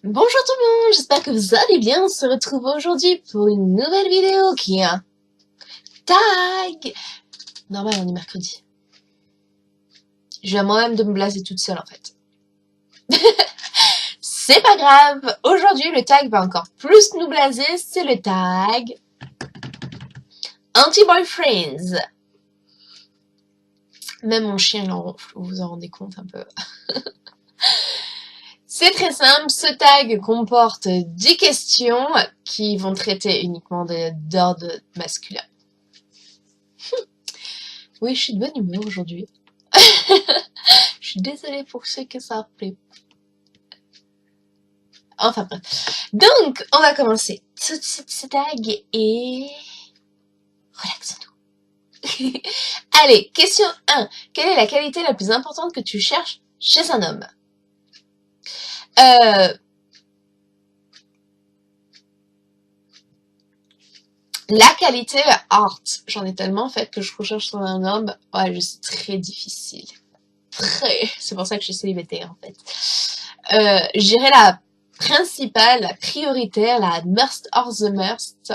Bonjour tout le monde, j'espère que vous allez bien. On se retrouve aujourd'hui pour une nouvelle vidéo qui est un tag. Normal, on est mercredi. Je viens moi-même de me blaser toute seule en fait. C'est pas grave, aujourd'hui le tag va encore plus nous blaser, c'est le tag Anti-Boyfriends. Même mon chien il en ronfle, vous vous en rendez compte un peu. C'est très simple, ce tag comporte 10 questions qui vont traiter uniquement d'ordre masculin. Oui, je suis de bonne humeur aujourd'hui. Je suis désolée pour ceux que ça plaît. Enfin bref. Donc, on va commencer tout de suite ce tag et relaxons-nous. Allez, question 1. Quelle est la qualité la plus importante que tu cherches chez un homme? La qualité art. J'en ai tellement fait que je recherche sur un homme. Ouais, c'est très difficile. C'est pour ça que je suis célibataire en fait. J'irai la principale, la prioritaire, la must or the must,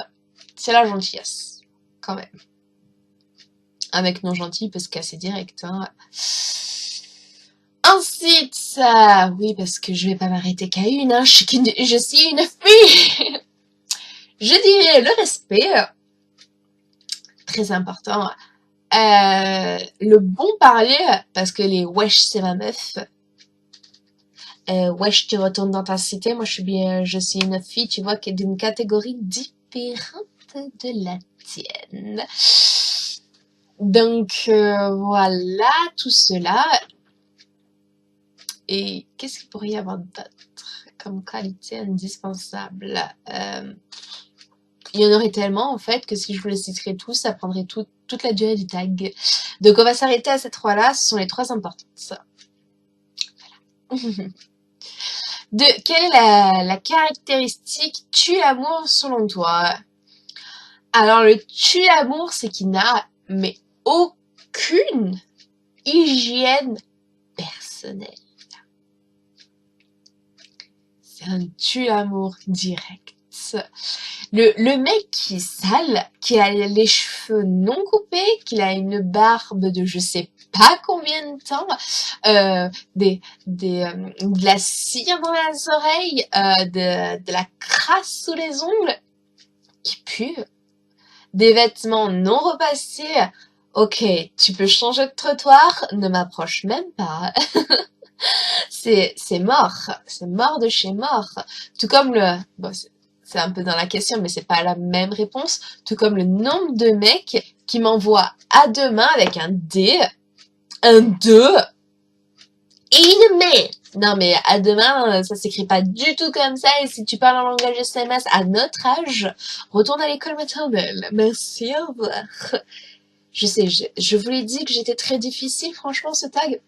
c'est la gentillesse, quand même. Avec non gentil, parce qu'assez direct, hein. Ensuite, oui, parce que je vais pas m'arrêter qu'à une, hein, je suis une fille. Je dirais le respect, très important. Le bon parler, parce que les wesh c'est ma meuf. Wesh, tu retournes dans ta cité, moi je suis une fille, tu vois, qui est d'une catégorie différente de la tienne. Donc voilà, tout cela. Et qu'est-ce qu'il pourrait y avoir d'autre comme qualité indispensable? Il y en aurait tellement en fait que si je vous les citerais tous, ça prendrait toute la durée du tag. Donc on va s'arrêter à ces trois-là, ce sont les trois importantes. Voilà. Quelle est la caractéristique tue l'amour selon toi? Alors le tue l'amour, c'est qu'il n'a mais aucune hygiène personnelle. C'est un tue l'amour direct. Le mec qui est sale, qui a les cheveux non coupés, qui a une barbe de je sais pas combien de temps, de la cire dans les oreilles, de la crasse sous les ongles, qui pue, des vêtements non repassés. Ok, tu peux changer de trottoir, ne m'approche même pas. C'est mort de chez mort. Tout comme bon, c'est un peu dans la question, mais c'est pas la même réponse. Tout comme le nombre de mecs qui m'envoient à deux mains avec un D, un 2 et une mais. Non mais à deux mains, ça s'écrit pas du tout comme ça. Et si tu parles en langage SMS à notre âge, retourne à l'école maternelle. Merci, au revoir. Je sais, je vous l'ai dit que j'étais très difficile, franchement, ce tag.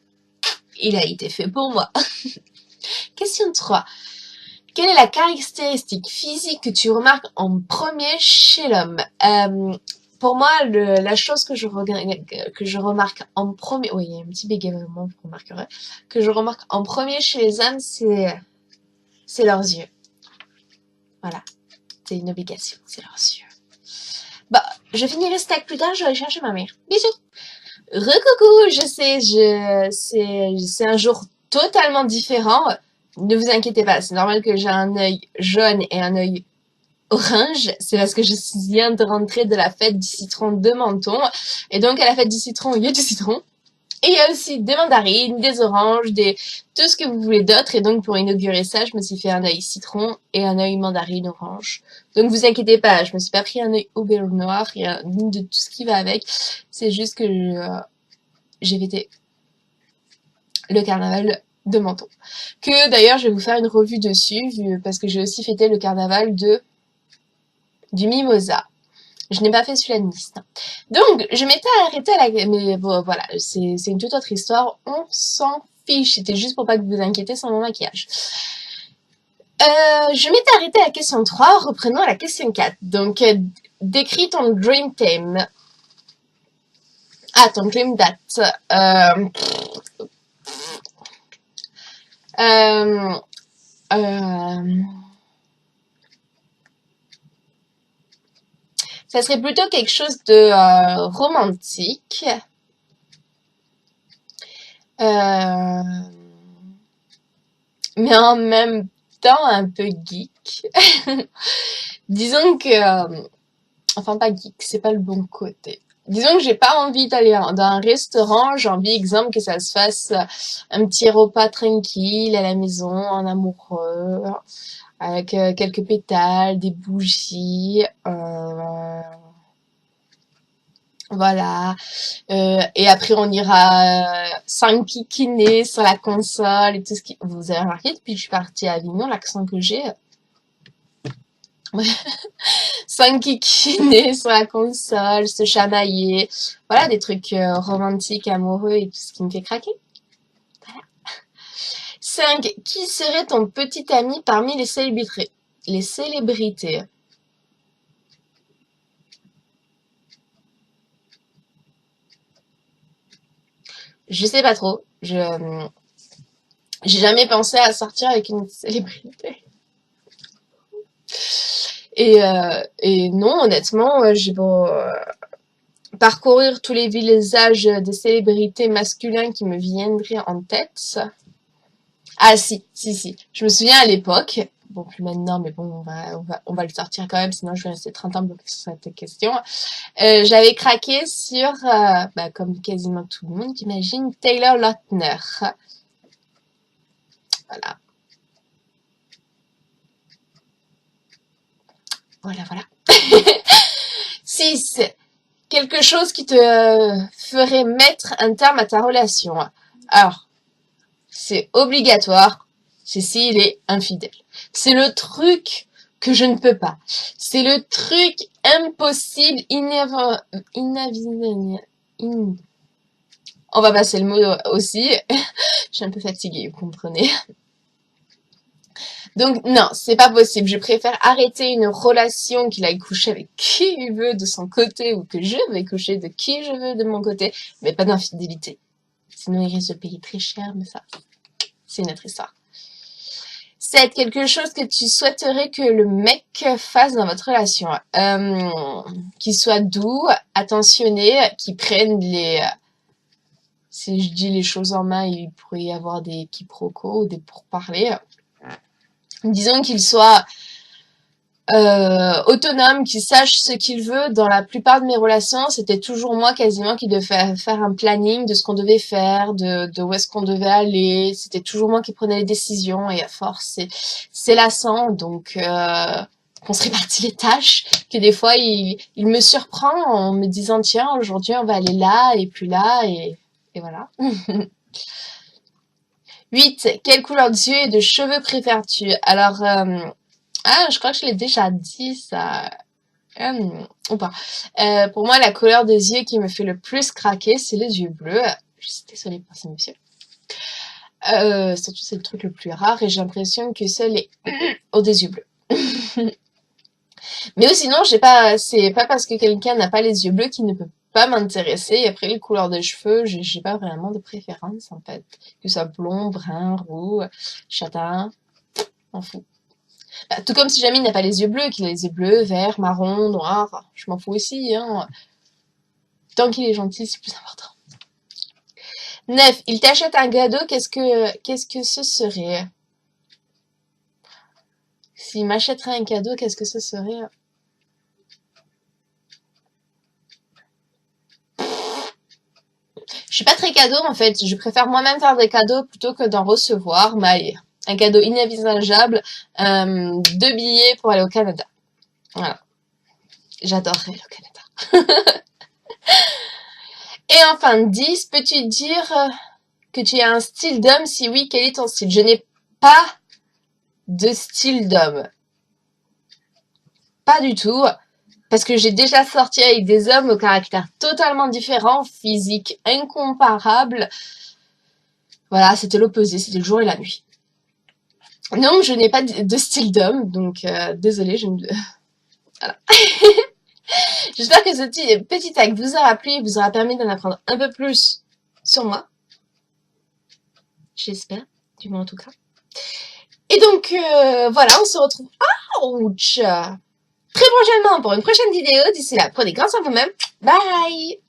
Il a été fait pour moi. Question 3. Quelle est la caractéristique physique que tu remarques en premier chez l'homme? Pour moi, la chose que je remarque en premier, oui, il y a un petit bégaiement, vous remarquerez, que je remarque en premier chez les hommes, c'est leurs yeux. Voilà. C'est une obligation, c'est leurs yeux. Bah, je finirai ce tag plus tard, je vais aller chercher ma mère. Bisous! Recoucou, je sais, c'est un jour totalement différent. Ne vous inquiétez pas, c'est normal que j'ai un œil jaune et un œil orange. C'est parce que je viens de rentrer de la fête du citron de Menton. Et donc, à la fête du citron, il y a du citron. Et il y a aussi des mandarines, des oranges, tout ce que vous voulez d'autre. Et donc, pour inaugurer ça, je me suis fait un œil citron et un œil mandarine orange. Donc, vous inquiétez pas, je me suis pas pris un œil auberge noir, rien de tout ce qui va avec. C'est juste que j'ai fêté le carnaval de Menton. Que d'ailleurs, je vais vous faire une revue dessus, parce que j'ai aussi fêté le carnaval du Mimosa. Je n'ai pas fait celui-là de Nice. Donc, je m'étais arrêtée à mais bon, voilà, c'est une toute autre histoire. On s'en fiche. C'était juste pour pas que vous vous inquiétez sans mon maquillage. Je m'étais arrêtée à la question 3, reprenons à la question 4. Donc, décris ton dream theme. Ah, ton dream date. Euh, Ça serait plutôt quelque chose de romantique. Euh, mais en même temps un peu geek. Disons que... enfin, pas geek, c'est pas le bon côté. Disons que j'ai pas envie d'aller dans un restaurant, j'ai envie, exemple, que ça se fasse un petit repas tranquille à la maison, en amoureux, avec quelques pétales, des bougies, voilà. Et après, on ira s'enquiquiner sur la console et tout ce qui... Vous avez remarqué, depuis que je suis partie à Avignon, l'accent que j'ai, s'enquiquiner sur la console, se chamailler. Voilà, des trucs romantiques, amoureux et tout ce qui me fait craquer. 5. Qui serait ton petit ami parmi les célébrités? Les célébrités. Je sais pas trop. J'ai jamais pensé à sortir avec une célébrité. Et non, honnêtement, j'ai beau parcourir tous les visages des célébrités masculins qui me viendraient en tête. Ah si. Je me souviens à l'époque, bon plus maintenant, mais bon, on va le sortir quand même, sinon je vais rester 30 ans bloquée sur cette question. J'avais craqué sur, comme quasiment tout le monde, j'imagine, Taylor Lautner. Voilà. Voilà. 6. Quelque chose qui te ferait mettre un terme à ta relation. Alors, c'est obligatoire, c'est s'il est infidèle. C'est le truc que je ne peux pas. C'est le truc impossible, on va passer le mot aussi. Je suis un peu fatiguée, vous comprenez. Donc non, c'est pas possible. Je préfère arrêter une relation qu'il aille coucher avec qui il veut de son côté ou que je vais coucher de qui je veux de mon côté, mais pas d'infidélité. Sinon, il risque de payer très cher, mais ça, c'est une autre histoire. 7. Quelque chose que tu souhaiterais que le mec fasse dans votre relation. Qu'il soit doux, attentionné, qu'il prenne les... Si je dis les choses en main, il pourrait y avoir des quiproquos ou des pourparlers. Disons qu'il soit autonome, qu'il sache ce qu'il veut. Dans la plupart de mes relations, c'était toujours moi quasiment qui devais faire un planning de ce qu'on devait faire, de où est-ce qu'on devait aller. C'était toujours moi qui prenais les décisions et à force, c'est lassant. Donc, qu'on se répartit les tâches, que des fois, il me surprend en me disant, tiens, aujourd'hui, on va aller là et puis là et voilà. 8. Quelle couleur d'yeux et de cheveux préfères-tu? Alors, je crois que je l'ai déjà dit, ça. Ou pas. Pour moi, la couleur des yeux qui me fait le plus craquer, c'est les yeux bleus. Je suis désolée pour ces messieurs. Surtout, c'est le truc le plus rare et j'ai l'impression que seuls les ont des yeux bleus. Mais sinon, c'est pas parce que quelqu'un n'a pas les yeux bleus qu'il ne peut pas m'intéresser. Et après, les couleurs de cheveux, j'ai pas vraiment de préférence, en fait. Que ce soit blond, brun, roux, châtain, m'en fous. Tout comme si jamais il n'a pas les yeux bleus, qu'il a les yeux bleus, verts, marron, noirs, je m'en fous aussi, hein. Tant qu'il est gentil, c'est plus important. 9. Il t'achète un cadeau, qu'est-ce que ce serait? S'il m'achèterait un cadeau, qu'est-ce que ce serait? Je suis pas très cadeau, en fait. Je préfère moi-même faire des cadeaux plutôt que d'en recevoir. Mais allez, un cadeau inenvisageable, 2 billets pour aller au Canada. Voilà. J'adorerais le Canada. Et enfin, 10. Peux-tu dire que tu as un style d'homme? Si oui, quel est ton style? Je n'ai pas de style d'homme. Pas du tout. Parce que j'ai déjà sorti avec des hommes au caractère totalement différent, physique incomparable. Voilà, c'était l'opposé, c'était le jour et la nuit. Non, je n'ai pas de style d'homme, donc désolée, je ne... Voilà. J'espère que ce petit tag vous aura plu et vous aura permis d'en apprendre un peu plus sur moi. J'espère, du moins en tout cas. Et donc, voilà, on se retrouve, ouch, très prochainement pour une prochaine vidéo. D'ici là, prenez grand soin de vous-même. Bye!